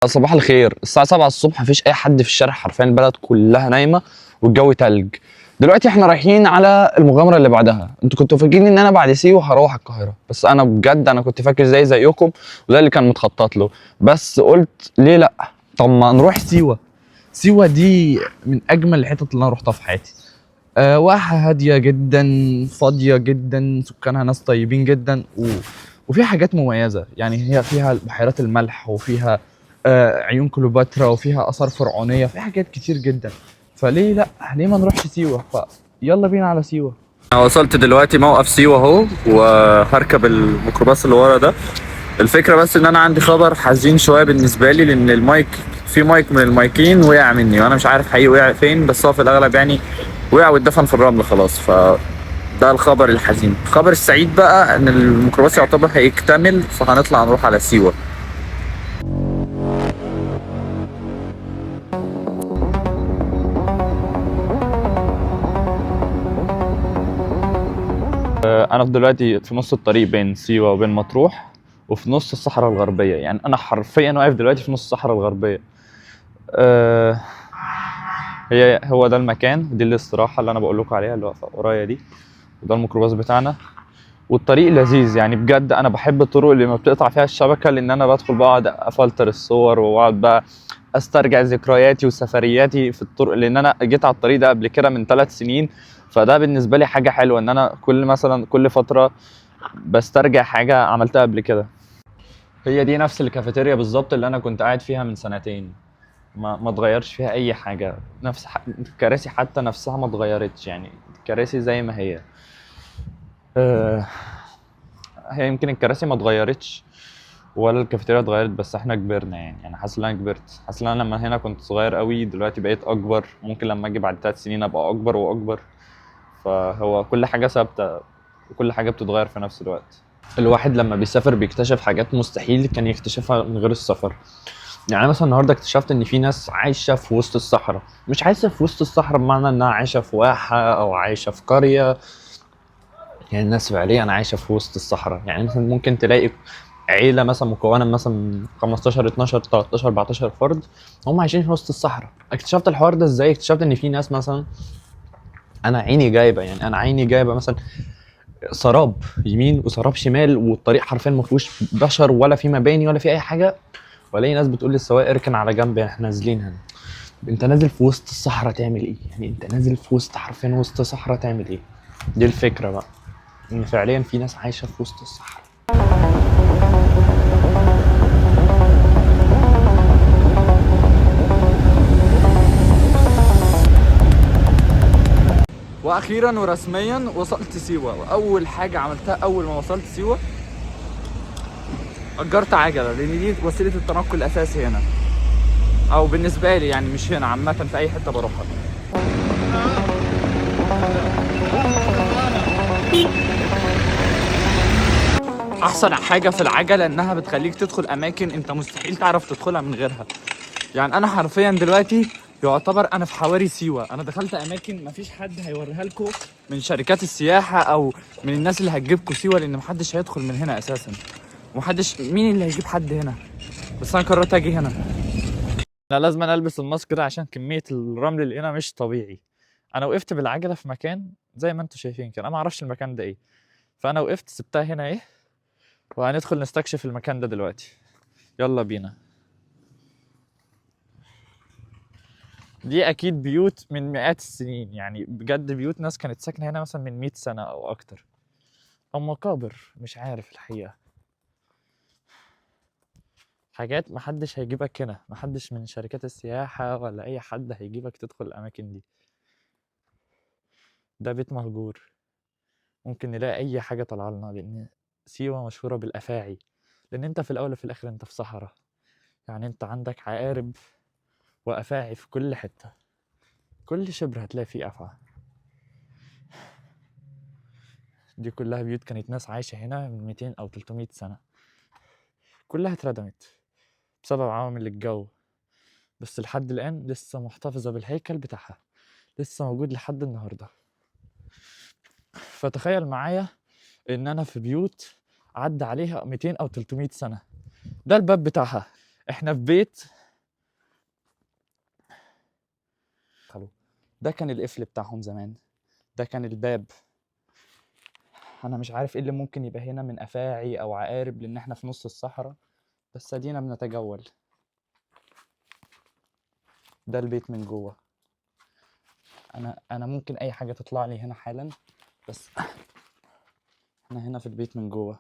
صباح الخير. الساعة 7 الصبح مفيش أي حد في الشارع، حرفيا البلد كلها نايمة والجو تلج. دلوقتي احنا رايحين على المغامرة اللي بعدها. انتوا كنتوا فاكرين ان انا بعد سيوة هروح القاهرة، بس انا بجد انا كنت فاكر زيكم، وده اللي كان متخطط له. بس قلت ليه لا؟ طب ما نروح سيوة. سيوة دي من اجمل الحتت اللي انا روحتها في حياتي. واحة هادية جدا، فاضية جدا، سكانها ناس طيبين جدا وفيها حاجات مميزة. يعني هي فيها بحيرات الملح، وفيها عيون كليوباترا، وفيها آثار فرعونية، فيها حاجات كتير جدا. فليه لأ؟ ليه ما نروحش سيوة؟ فيلا بينا على سيوة. انا وصلت دلوقتي موقف سيوة اهو، وهركب الميكروباص اللي ورا ده. الفكرة بس ان انا عندي خبر حزين شوية بالنسبة لي، لان في مايك من المايكين وقع مني، وانا مش عارف حقيقي وقع فين، بس هو في الاغلب يعني وقع واتدفن في الرمل خلاص. ده الخبر الحزين. الخبر السعيد بقى ان الميكروباص يعتبر هيكتمل، فهنطلع نروح على سيوة. أنا دلوقتي في نص الطريق بين سيوة وبين مطروح، وفي نص الصحراء الغربية. يعني أنا حرفيا واقف دلوقتي في نص الصحراء الغربية. أه هو ده المكان، دي الاستراحة اللي أنا بقول لكم عليها اللي واقفة ورايا دي، وده الميكروباص بتاعنا. والطريق لذيذ، يعني بجد انا بحب الطرق اللي ما بتقطع فيها الشبكه، لان انا بدخل بقعد افلتر الصور واقعد بقى استرجع ذكرياتي وسفرياتي في الطرق، لان انا جيت على الطريق ده قبل كده من 3 سنين. فده بالنسبه لي حاجه حلوه، ان انا كل فتره بسترجع حاجه عملتها قبل كده. هي دي نفس الكافيتيريا بالظبط اللي انا كنت قاعد فيها من سنتين. ما اتغيرش فيها اي حاجه، الكراسي حتى نفسها ما اتغيرتش، يعني الكراسي زي ما هي. أه... هي يمكن الكراسي ما اتغيرتش ولا الكافيتيريا اتغيرت، بس احنا كبرنا. يعني انا حاسس ان انا كبرت، حاسس ان انا لما هنا كنت صغير قوي، دلوقتي بقيت اكبر. ممكن لما اجي بعد 3 سنين ابقى اكبر واكبر. فهو كل حاجه ثابته وكل حاجه بتتغير في نفس الوقت. الواحد لما بيسافر بيكتشف حاجات مستحيل كان يكتشفها من غير السفر. يعني مثلا النهارده اكتشفت ان في ناس عايشه في وسط الصحراء، مش عايشه في وسط الصحراء بمعنى انها عايشه في واحه او عايشه في قريه. يعني الناس فعليا عايشه في وسط الصحراء. يعني مثلا ممكن تلاقي عيله مثلا مكونه مثلا من 15 12 13 14 فرد، هم عايشين في وسط الصحراء. اكتشفت الحوار ده ازاي؟ اكتشفت ان في ناس مثلا انا عيني جايبه مثلا سراب يمين وسراب شمال، والطريق حرفيا ما فيهوش بشر ولا في مباني ولا في اي حاجه، والاقي ناس بتقول للسواق اركن على جنب احنا نازلين هنا. انت نازل في وسط الصحراء تعمل ايه؟ يعني انت نازل في وسط، حرفيا وسط صحراء تعمل ايه؟ دي الفكره بقى، ان فعليا في ناس عايشه في وسط الصحراء. واخيرا ورسميا وصلت سيوه. واول حاجه عملتها اول ما وصلت سيوه اجرت عجله، لان دي وسيله التنقل الاساسي هنا، او بالنسبه لي يعني، مش هنا، عامه في اي حته بروحها. احسن حاجه في العجله انها بتخليك تدخل اماكن انت مستحيل تعرف تدخلها من غيرها. يعني انا حرفيا دلوقتي يعتبر انا في حواري سيوه. انا دخلت اماكن مفيش حد هيوريها لكم من شركات السياحه او من الناس اللي هتجيبكم سيوه، لان محدش هيدخل من هنا اساسا. مين اللي هيجيب حد هنا؟ بس انا قررت اجي هنا. انا لازم البس الماسك ده عشان كميه الرمل اللي هنا مش طبيعي. انا وقفت بالعجله في مكان زي ما انتم شايفين كده، انا ما اعرفش المكان ده ايه، فانا وقفت سبتها هنا ايه، وهندخل نستكشف المكان ده دلوقتي. يلا بينا. دي اكيد بيوت من مئات السنين، يعني بجد بيوت ناس كانت ساكنه هنا مثلا من 100 سنه او اكتر، او مقابر، مش عارف الحقيقه. حاجات محدش هيجيبك هنا، محدش من شركات السياحه ولا اي حد هيجيبك تدخل الاماكن دي. ده بيت مهجور، ممكن نلاقي اي حاجه طالعه لنا، لان سيوه مشهوره بالافاعي. لان انت في الاول وفي الاخر انت في صحراء، يعني انت عندك عقارب وافاعي في كل حته، كل شبر هتلاقي فيه افعى. دي كلها بيوت كانت ناس عايشه هنا من 200 او 300 سنه، كلها اتردمت بسبب عوامل الجو، بس لحد الآن لسه محتفظة بالهيكل بتاعها، لسه موجود لحد النهاردة. فتخيل معايا إن أنا في بيوت عدى عليها 200 أو 300 سنة. ده الباب بتاعها. احنا في بيت. ده كان القفل بتاعهم زمان، ده كان الباب. انا مش عارف ايه اللي ممكن يبقى هنا من افاعي او عقارب، لان احنا في نص الصحراء، بس ادينا بنتجول. ده البيت من جوه. انا ممكن اي حاجه تطلع لي هنا حالا، بس احنا هنا في البيت من جوه.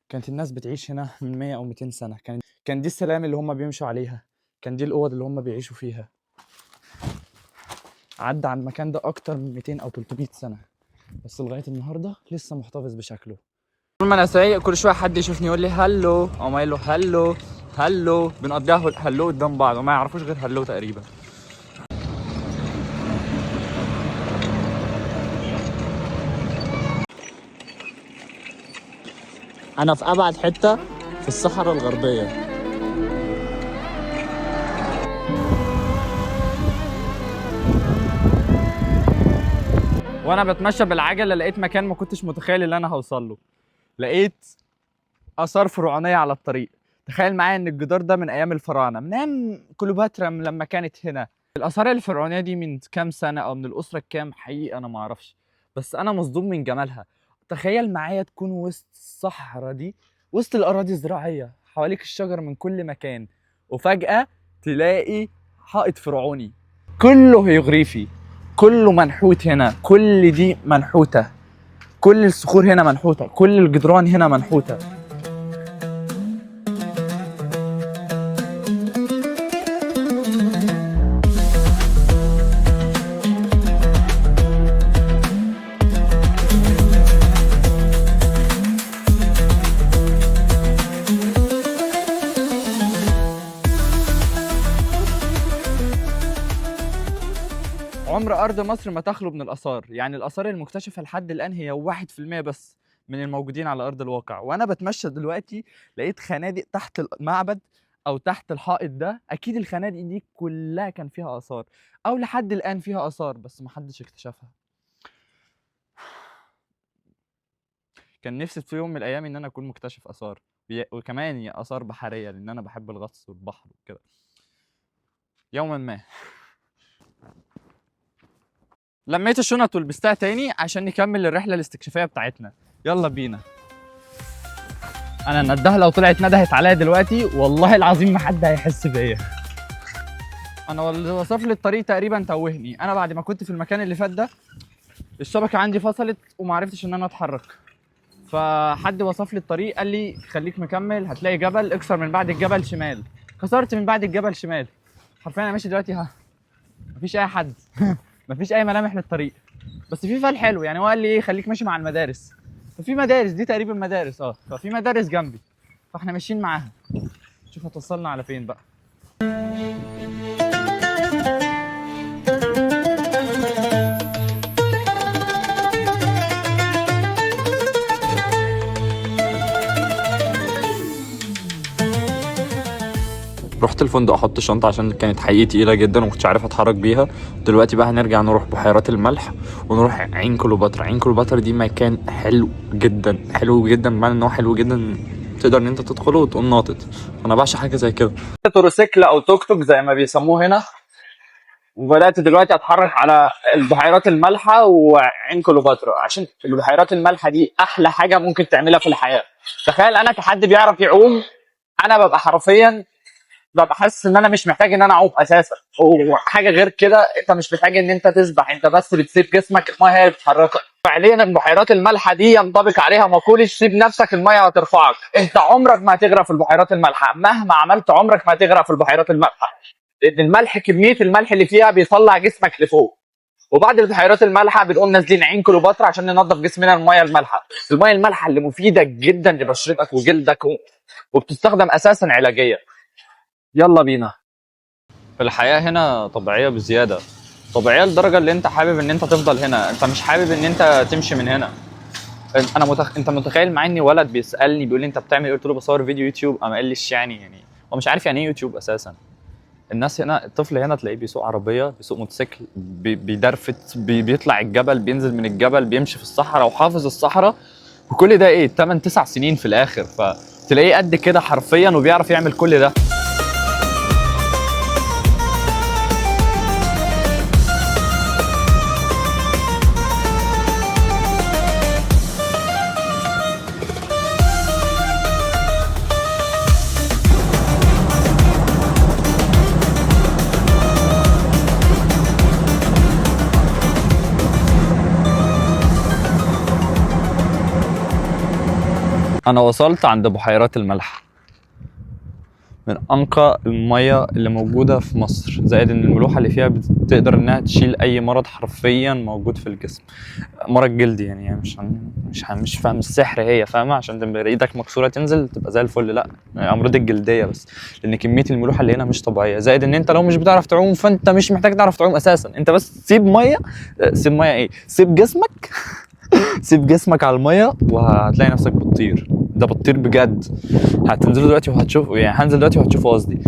كانت الناس بتعيش هنا من 100 او 200 سنه. كان دي السلام اللي هم بيمشوا عليها، كان دي الاوض اللي هم بيعيشوا فيها. عدى على المكان ده اكتر من 200 او 300 سنه، بس لغايه النهارده لسه محتفظ بشكله. طول ما انا سايق كل شويه حد يشوفني يقول لي هلو، او ما يقول له هلو هلو، بنقضيها هلو قدام بعض وما يعرفوش غير هلو تقريبا. انا في ابعد حته في الصحراء الغربيه. وانا بتمشى بالعجله لقيت مكان ما كنتش متخيل ان انا هوصل له. لقيت اثار فرعونيه على الطريق. تخيل معايا ان الجدار ده من ايام الفراعنه، من ايام كليوباترا لما كانت هنا. الاثار الفرعونيه دي من كام سنه او من الاسره الكام حقيقي انا ما اعرفش، بس انا مصدوم من جمالها. تخيل معايا تكون وسط الصحراء دي، وسط الاراضي الزراعيه، حواليك الشجر من كل مكان، وفجاه تلاقي حائط فرعوني كله هيروغليفي، كله منحوت هنا، كل دي منحوته، كل الصخور هنا منحوته، كل الجدران هنا منحوته. عمر أرض مصر ما تخلو من الآثار، يعني الآثار المكتشفة لحد الآن هي 1% بس من الموجودين على أرض الواقع. وأنا بتمشى دلوقتي لقيت خنادق تحت المعبد أو تحت الحائط ده. أكيد الخنادق دي كلها كان فيها آثار، أو لحد الآن فيها آثار بس محدش اكتشفها. كان نفسي في يوم من الأيام إن أنا أكون مكتشف آثار، وكمان آثار بحرية، لأن أنا بحب الغطس والبحر وكده يوما ما. لميت الشنط ولبستها تاني عشان نكمل الرحله الاستكشافيه بتاعتنا. يلا بينا. انا ندها لو طلعت ندهت عليا دلوقتي والله العظيم ما حد هيحس بيا. انا اللي وصف لي الطريق تقريبا توهني. انا بعد ما كنت في المكان اللي فات ده الشبكه عندي فصلت وما عرفتش ان انا اتحرك، فحد وصف لي الطريق قال لي خليك مكمل، هتلاقي جبل، اكسر من بعد الجبل شمال. كسرت من بعد الجبل شمال. حرفيا انا ماشي دلوقتي مفيش اي حد مفيش اي ملامح للطريق، بس في فال حلو. يعني هو قال لي ايه، خليك ماشي مع المدارس، ففي مدارس، دي تقريبا مدارس، ففي مدارس جنبي، فاحنا ماشيين معاها. شوف هتوصلنا على فين بقى. رحت الفندق احط الشنطه عشان كانت حقيقي تقيله جدا ومكنتش عارف اتحرك بيها. دلوقتي بقى هنرجع نروح بحيرات الملح ونروح عين كليوباترا. عين كليوباترا دي مكان حلو جدا، حلو جدا، بمعنى ان هو حلو جدا تقدر ان انت تدخله وتقوم ناطط. انا بعشق حاجه زي كده. تروسيكل او توك توك زي ما بيسموه هنا، وبدات دلوقتي اتحرك على البحيرات المالحه وعين كليوباترا، عشان البحيرات المالحه دي احلى حاجه ممكن تعملها في الحياه. تخيل انا كحد بيعرف يعوم، انا ببقى حرفيا حاسس ان انا مش محتاج ان انا اعوم اساسا، وحاجه غير كده انت مش محتاج ان انت تسبح، انت بس بتسيب جسمك، الميه هي اللي بتحركك. فعليا البحيرات المالحه دي ينطبق عليها مقوله سيب نفسك الميه هترفعك. انت عمرك ما هتغرق في البحيرات المالحه، مهما عملت عمرك ما هتغرق في البحيرات المالحه، لان الملح كميه الملح اللي فيها بيطلع جسمك لفوق. وبعد البحيرات المالحه بنقوم نازلين عين كليوباترا عشان ننظف جسمنا الميه المالحه. الميه المالحه اللي مفيده جدا لبشرتك وجلدك وبتستخدم اساسا علاجيه. يلا بينا. الحياة هنا طبيعية بزيادة، طبيعية لدرجة اللي انت حابب ان انت تفضل هنا، انت مش حابب ان انت تمشي من هنا. انت متخيل مع اني ولد بيسألني بيقول لي انت بتعمل ايه، قلت له بصور فيديو يوتيوب، قام قال لي يعني هو مش عارف يعني ايه يوتيوب اساسا. الناس هنا، الطفل هنا تلاقيه بيسوق عربية، بيسوق موتوسيكل، بيدرفت، بيطلع الجبل، بينزل من الجبل، بيمشي في الصحراء وحافظ الصحراء، وكل ده ايه 8 9 سنين في الاخر. تلاقيه قد كده حرفيا وبيعرف يعمل كل ده. أنا وصلت عند بحيرات الملح، من أنقى المية اللي موجودة في مصر، زائد إن الملوحة اللي فيها بتقدر إنها تشيل أي مرض حرفيا موجود في الجسم. مرض جلدي يعني مش فاهم السحر، هي فاهمة عشان تبقى إيدك مكسورة تنزل تبقى زي الفل، لأ أمراض الجلدية بس، لأن كمية الملوحة اللي هنا مش طبيعية. زائد إن أنت لو مش بتعرف تعوم فأنت مش محتاج تعرف تعوم أساسا، أنت بس سيب مية سيب جسمك سيب جسمك على المية وهتلاقي نفسك بتطير. ده بتطير بجد. هتنزلوا دلوقتي وهتشوفوا، يعني هنزل دلوقتي وهتشوفوا قصدي.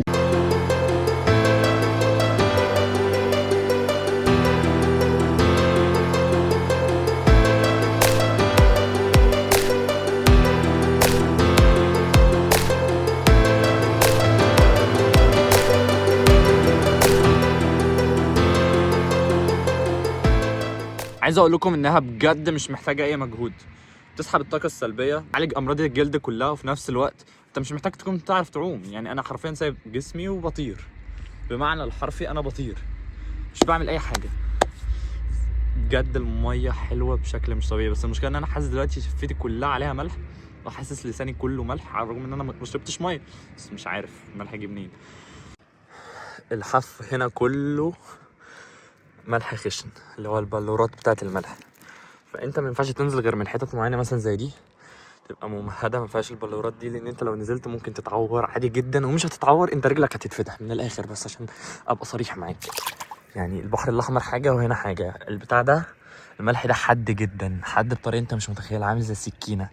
عايز اقول لكم انها بجد مش محتاجه اي مجهود، تسحب الطاقه السلبيه، تعالج امراض الجلد كلها، وفي نفس الوقت انت مش محتاج تكون تعرف تعوم. يعني انا حرفيا سايب جسمي وبطير، بمعنى الحرفي انا بطير مش بعمل اي حاجه. بجد الميه حلوه بشكل مش طبيعي، بس المشكله ان انا حاسس دلوقتي شفتي كلها عليها ملح، وحاسس لساني كله ملح على الرغم ان انا ما شربتش ميه، بس مش عارف الملح يجي منين. الحف هنا كله ملح خشن، اللي هو البلورات بتاعت الملح، فانت ما ينفعش تنزل غير من حتت معينه مثلا زي دي تبقى ممهده، ما فيهاش البلورات دي، لان انت لو نزلت ممكن تتعور عادي جدا، ومش هتتعور، انت رجلك هتتفتح من الاخر، بس عشان ابقى صريح معاك. يعني البحر الاحمر حاجه وهنا حاجه. البتاع ده الملح ده حاد جدا، حاد بطريقه انت مش متخيل، عامل زي السكينه،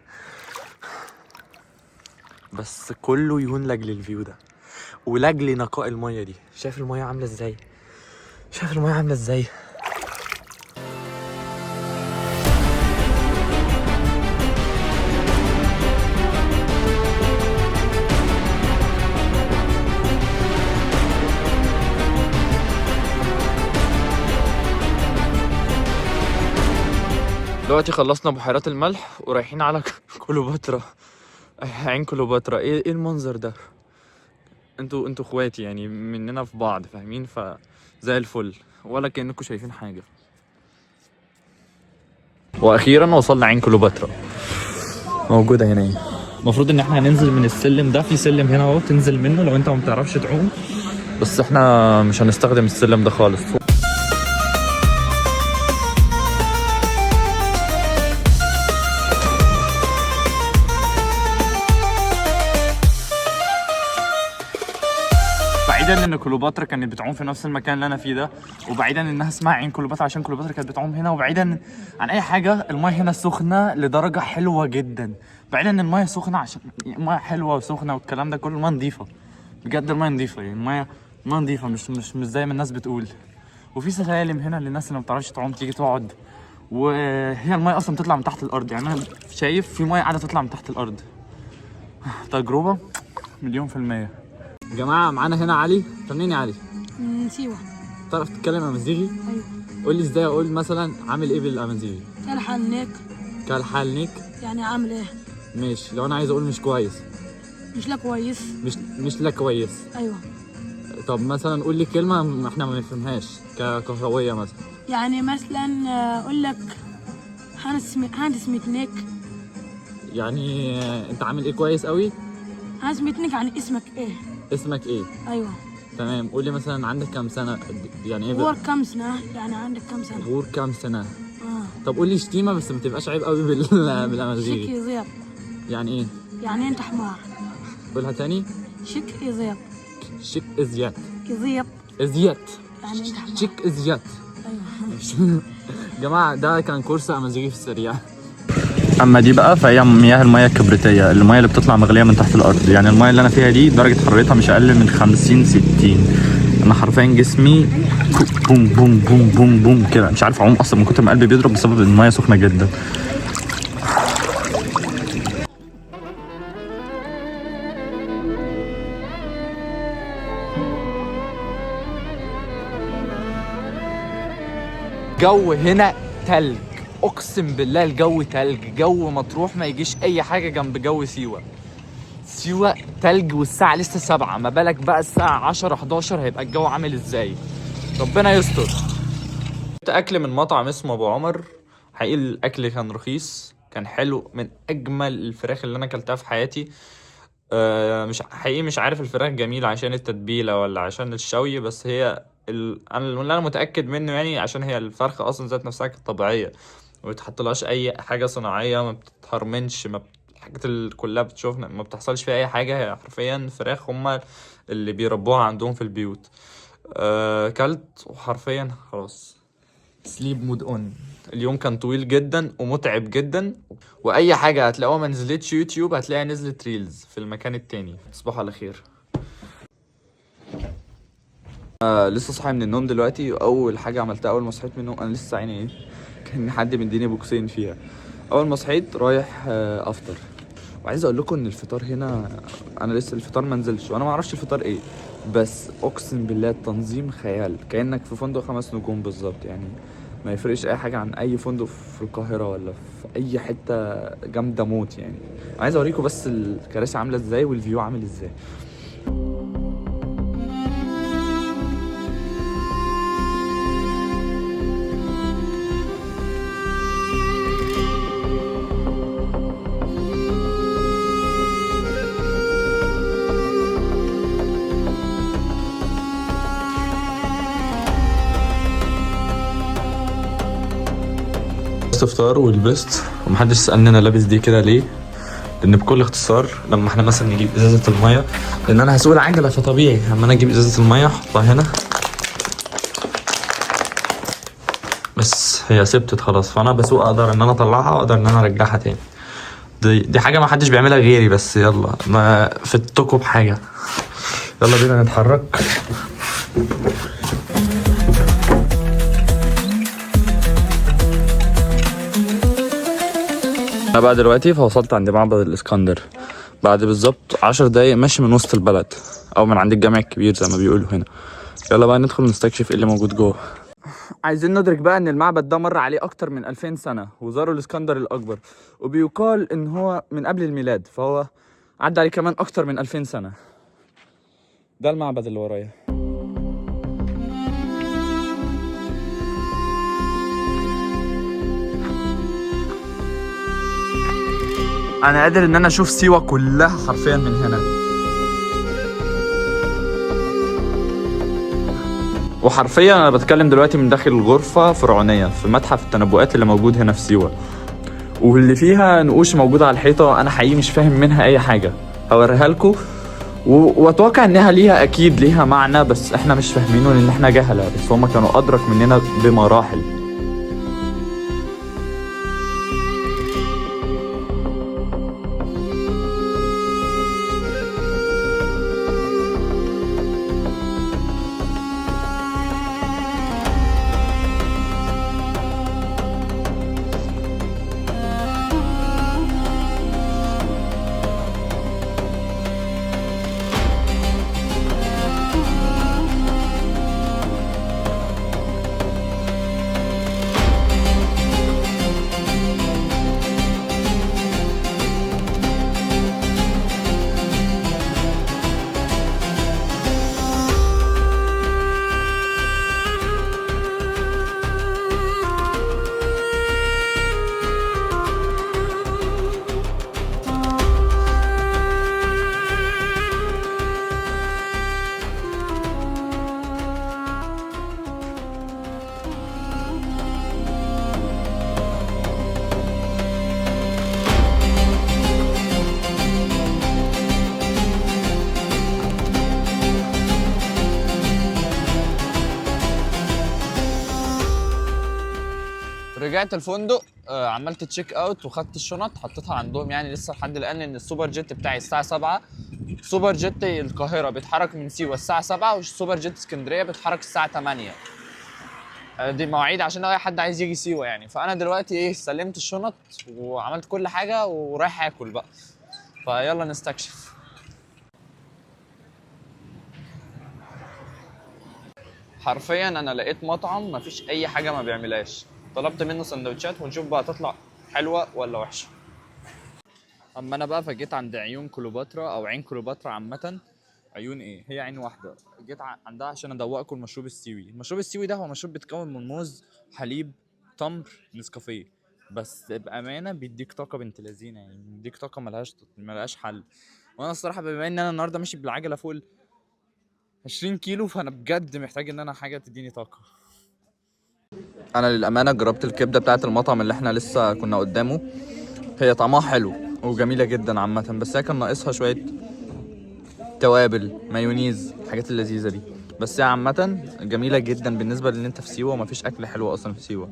بس كله يهون لاجل الفيو ده ولاجل نقاء الميه دي. شايف الميه عامله ازاي؟ شايف الميه عامله ازاي؟ دلوقتي خلصنا بحيرات الملح ورايحين على كليوباترا، عين كليوباترا. ايه المنظر ده؟ انتوا اخواتي يعني، مننا في بعض، فاهمين؟ فزي الفل، ولا كأنكم شايفين حاجة. واخيرا وصلنا عين كليوباترا، موجودة هنا. المفروض ان احنا هننزل من السلم ده، في سلم هنا اهو تنزل منه لو انت ما بتعرفش تعوم، بس احنا مش هنستخدم السلم ده خالص. بعيدا ان كليوباترا كانت بتعوم في نفس المكان اللي انا فيه ده، وبعيدا انها اسمها عين كليوباترا عشان كليوباترا كانت بتعوم هنا، وبعيدا عن اي حاجه المايه هنا سخنه لدرجه حلوه جدا. بعيدا ان المايه سخنه عشان المايه حلوه وسخنه والكلام ده كله، المايه نظيفه بجد، المايه نظيفه، يعني المايه نظيفه، مش زي ما الناس بتقول. وفي سلالم هنا للناس اللي ما بتعرفش تعوم تيجي تقعد، وهي المايه اصلا بتطلع من تحت الارض. يعني انا شايف في مايه قاعده تطلع من تحت الارض. تجربه 100%. يا جماعه معانا هنا علي. منين يا علي؟ من سيوة. تعرف تتكلم امازيغي؟ ايوه. قول لي ازاي اقول مثلا عامل ايه بالامازيغي؟ كالحالنيك. كالحالنيك يعني عامل ايه؟ ماشي. لو انا عايز اقول مش كويس؟ مش لا كويس. مش لا كويس. ايوه. طب مثلا قول لي كلمه احنا ما نفهمهاش ككهرويه مثلا. يعني مثلا اقول لك هانسميتنيك. يعني انت عامل ايه كويس قوي؟ هانسميتنيك يعني اسمك ايه؟ اسمك ايه؟ ايوه. تمام. قول لي مثلا عندك كام سنه؟ يعني ايه غور كام سنه؟ يعني عندك كام سنه؟ غور كام سنه. طب قول لي شتيمه بس ما تبقاش عيب قوي بالامازيغي. شك يزيط. يعني ايه؟ يعني انت حمار. قولها تاني. شك يزيط. شك ازيات. يزيط. ازيات. يعني انت حمار. شك ازيات. ايوه. جماعه ده كان كورس امازيغي في السريع. اما دي بقى فهي مياه المياه الكبريتيه، المياه اللي بتطلع مغليه من تحت الارض. يعني المياه اللي انا فيها دي درجه حرارتها مش اقل من 50-60. انا حرفيا جسمي بوم بوم بوم بوم بوم كده، مش عارف اعوم اصلا من كتر ما قلبي بيضرب بسبب ان المياه سخنه جدا. الجو هنا تلج، اقسم بالله الجو تلج. جو مطروح ما يجيش اي حاجه جنب جو سيوه. سيوه تلج والساعه لسه 7، ما بالك بقى الساعه 10 11 هيبقى الجو عامل ازاي. ربنا يستر. جبت اكل من مطعم اسمه ابو عمر، حقيقي الاكل كان رخيص، كان حلو، من اجمل الفراخ اللي انا اكلتها في حياتي. مش حقيقي مش عارف الفراخ جميلة عشان التتبيلة ولا عشان الشوي، بس هي انا اللي انا متأكد منه يعني عشان هي الفرخة اصلا ذات نفسها كانت طبيعية، ما بتحطلهاش اي حاجة صناعية، ما بتتهرمنش، ما الحاجات اللي كلها بتشوفنا ما بتحصلش فيها اي حاجة. هي حرفيا فراخ هما اللي بيربوها عندهم في البيوت. كلت وحرفيا خلاص سليب مود اون. اليوم كان طويل جدا ومتعب جدا، واي حاجه هتلاقوها ما نزلتش يوتيوب هتلاقيها نزلت ريلز في المكان التاني. تصبحوا على خير. لسه صاحي من النوم دلوقتي، واول حاجه عملتها اول ما صحيت من النوم انا لسه عيني ايه كان حد مديني بوكسين فيها. اول ما صحيت رايح افطر، وعايز اقول لكم ان الفطار هنا انا لسه الفطار ما نزلش وانا ما اعرفش الفطار ايه، بس اقسم بالله التنظيم خيال، كانك في فندق 5 نجوم بالظبط يعني. ما يفرقش اي حاجه عن اي فندق في القاهره ولا في اي حته جامده موت يعني. عايز اوريكم بس الكراسي عامله ازاي والفيو عامل ازاي. فطار ولبست، ومحدش سألني انا لابس دي كده ليه، لان بكل اختصار لما احنا مثلا نجيب ازازه الميه، لان انا هسوق العجله فطبيعي اما انا اجيب ازازه الميه احطها هنا بس هي ثبتت خلاص، فانا بسوق اقدر ان انا اطلعها واقدر ان انا ارجعها تاني. دي حاجه ما حدش بيعملها غيري، بس يلا ما فتكوا بحاجه. يلا بينا نتحرك. انا بقى دلوقتي فوصلت عند معبد الاسكندر بعد بالظبط 10 دقايق ماشي من وسط البلد او من عند الجامع الكبير زي ما بيقولوا هنا. يلا بقى ندخل نستكشف ايه اللي موجود جوه. عايزين ندرك بقى ان المعبد ده مر عليه اكتر من 2000 سنة وزاروا الاسكندر الاكبر، وبيقال ان هو من قبل الميلاد، فهو عدى عليه كمان اكتر من 2000 سنة. ده المعبد اللي ورايا. انا قادر ان انا اشوف سيوة كلها حرفيا من هنا، وحرفيا انا بتكلم دلوقتي من داخل غرفة فرعونية في متحف التنبؤات اللي موجود هنا في سيوة، واللي فيها نقوش موجودة على الحيطة انا حقيقي مش فاهم منها اي حاجة. هوريها لكم واتوقع انها ليها اكيد ليها معنى، بس احنا مش فاهمينه لان احنا جهلة، بس هما كانوا ادرك مننا بمراحل. رجعت الفندق، عملت تشيك اوت وخدت الشنط حطيتها عندهم يعني لسه لحد الان، ان السوبر جيت بتاعي الساعه 7. سوبر جيت القاهره بيتحرك من سيوه الساعه 7، والسوبر جيت اسكندريه بيتحرك الساعه 8. دي مواعيد عشان اي حد عايز يجي سيوه يعني. فانا دلوقتي ايه سلمت الشنط وعملت كل حاجه ورايح اكل بقى، فيلا نستكشف. حرفيا انا لقيت مطعم مفيش اي حاجه ما بيعملهاش، طلبت منه سندوتشات ونشوف بقى تطلع حلوه ولا وحشه. اما انا بقى فجيت عند عيون كليوباترا او عين كليوباترا عامه. عيون ايه؟ هي عين واحده. جيت عندها عشان ادوقكم المشروب السيوي. المشروب السيوي ده هو مشروب بيتكون من موز، حليب، تمر، نسكافيه. بس بامانه بيديك طاقه بنت لذينه، يعني بيديك طاقه ملهاش حل. وانا الصراحه بما ان انا النهارده ماشي بالعجله فوق 20 كيلو، فانا بجد محتاج ان انا حاجه تديني طاقه. انا للامانه جربت الكبده بتاعه المطعم اللي احنا لسه كنا قدامه. هي طعمها حلو وجميله جدا عامه، بس هي كان ناقصها شويه توابل، مايونيز، الحاجات اللذيذه دي. بس هي عامه جميله جدا بالنسبه لان انت في سيوه ومفيش اكل حلو اصلا في سيوه.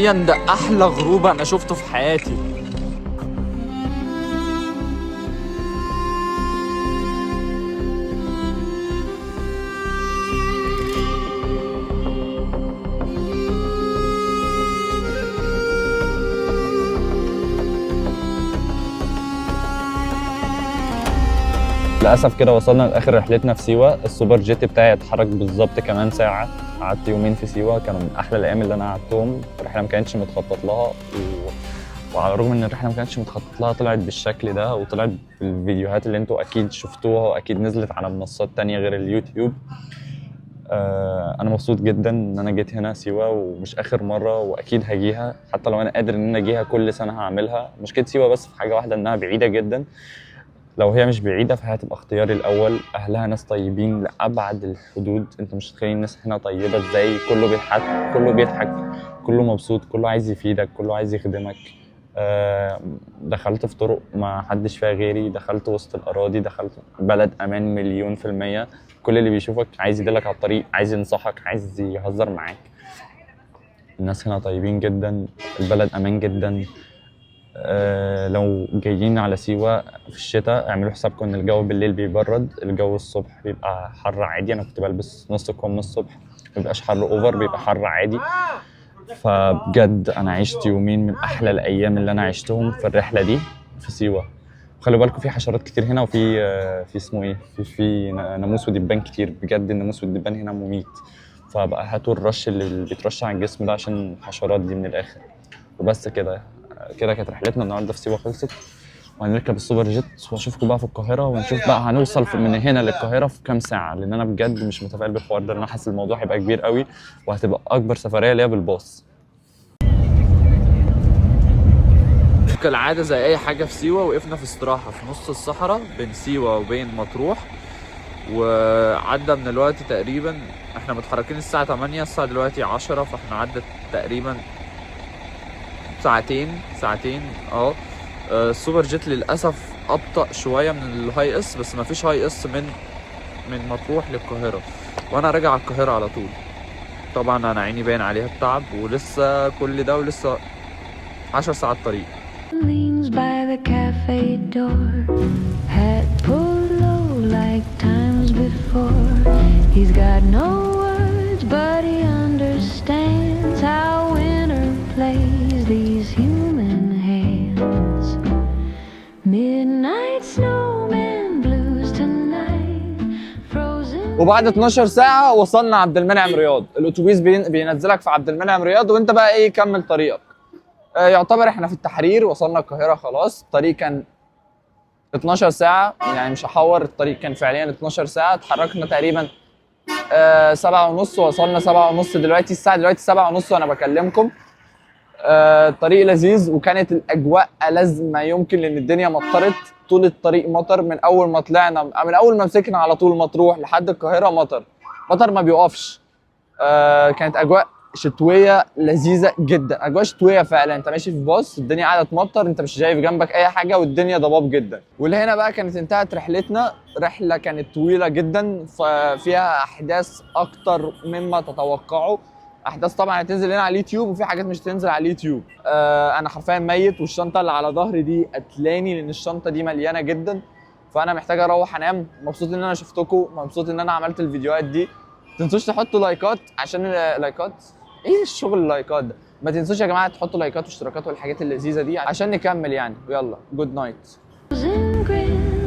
ده احلى غروب انا شفته في حياتي. للاسف كده وصلنا لاخر رحلتنا في سيوه. السوبر جيت بتاعي اتحرك بالظبط كمان ساعه. قعدت يومين في سيوه، كانوا من احلى الايام اللي انا قعدتهم. الرحله ما كانتش متخطط لها وعلى الرغم ان الرحله ما كانتش متخطط لها طلعت بالشكل ده، وطلعت بالفيديوهات اللي انتوا اكيد شفتوها واكيد نزلت على منصات تانية غير اليوتيوب. انا مبسوط جدا ان انا جيت هنا سيوه ومش اخر مره، واكيد هجيها. حتى لو انا قادر ان انا اجيها كل سنه هعملها. مشكله سيوه بس في حاجه واحده، انها بعيده جدا. لو هي مش بعيدة فهي هتبقى اختياري الأول. أهلها ناس طيبين لأبعد الحدود. أنت مش متخيل الناس هنا طيبة إزاي. كله بيضحك، كله مبسوط، كله عايز يفيدك، كله عايز يخدمك. دخلت في طرق ما حدش فيها غيري، دخلت وسط الأراضي، دخلت بلد أمان 1,000,000%. كل اللي بيشوفك عايز يدلك على الطريق، عايز ينصحك، عايز يهزر معاك. الناس هنا طيبين جدا، البلد أمان جدا. لو جايين على سيوة في الشتاء اعملوا حسابكم ان الجو بالليل بيبرد، الجو الصبح بيبقى حر عادي. انا كنت بلبس نص كم الصبح، مبيبقاش حر اوفر، بيبقى حر عادي. فبجد انا عشت يومين من احلى الايام اللي انا عشتهم في الرحلة دي في سيوة. وخلي بالكم في حشرات كتير هنا، وفي في اسمه ايه، في ناموس ودبان كتير. بجد الناموس والدبان هنا مميت. فبقى هاتوا الرش اللي بيترش على الجسم ده عشان الحشرات دي من الاخر. وبس كده كانت رحلتنا النهارده في سيوه خلصت. وهنركب السوبر جيت واشوفكم بقى في القاهره، ونشوف بقى هنوصل من هنا للقاهره في كام ساعه. لان انا بجد مش متفائل بالحوار ده، انا حاسس الموضوع هيبقى كبير قوي وهتبقى اكبر سفريه ليا بالباص. كالعاده زي اي حاجه في سيوه وقفنا في استراحه في نص الصحراء بين سيوه وبين مطروح. وعدى من الوقت تقريبا، احنا متحركين الساعه 8، الساعه دلوقتي 10، فاحنا عدت تقريبا ساعتين. السوبر جيت للاسف ابطأ شويه من الهاي اس، بس مفيش هاي اس من مطروح للقاهره، وانا راجع على القاهره على طول. طبعا انا عيني باين عليها التعب، ولسه كل ده ولسه 10 ساعات طريق. Leans by the cafe door, hat pulled low like times before. He's got no words, but he understands how winter plays these human hands. Midnight snowman blues tonight, frozen. وبعد 12 ساعة وصلنا عبد المنعم رياض. الأتوبيس بينزلك في عبد المنعم رياض، وأنت بقى إيه كمل طريقك. يعتبر إحنا في التحرير، وصلنا القاهرة خلاص. الطريق كان 12 ساعة، يعني مش هحور، الطريق كان فعليا 12 ساعة. اتحركنا تقريبا 7:30، وصلنا 7:30 دلوقتي. الساعة دلوقتي 7:30 وأنا بكلمكم. الطريق لذيذ، وكانت الأجواء ألذ ما يمكن لأن الدنيا مطرت طول الطريق. مطر من أول ما طلعنا، من أول ما مسكنا على طول مطروح لحد القاهرة مطر ما بيقفش. كانت أجواء شتوية لذيذة جدا، أجواء شتوية فعلا. أنت ماشي في باص، الدنيا قاعدة تمطر، أنت مش شايف جنبك أي حاجة، والدنيا ضباب جدا. ولهنا بقى كانت انتهت رحلتنا. رحلة كانت طويلة جدا، فيها أحداث أكتر مما تتوقعوا. احداث طبعا هتنزل هنا على اليوتيوب، وفي حاجات مش هتنزل على اليوتيوب. انا حرفيا ميت، والشنطه اللي على ظهري دي قتلاني لان الشنطه دي مليانه جدا. فانا محتاج اروح انام. مبسوط ان انا شفتكم، مبسوط ان انا عملت الفيديوهات دي. تنسوش تحطوا لايكات عشان لايكات. ايه الشغل اللايكات ده؟ ما تنسوش يا جماعه تحطوا لايكات واشتراكات والحاجات اللذيذه دي عشان نكمل يعني. ويلا جود نايت. and grins.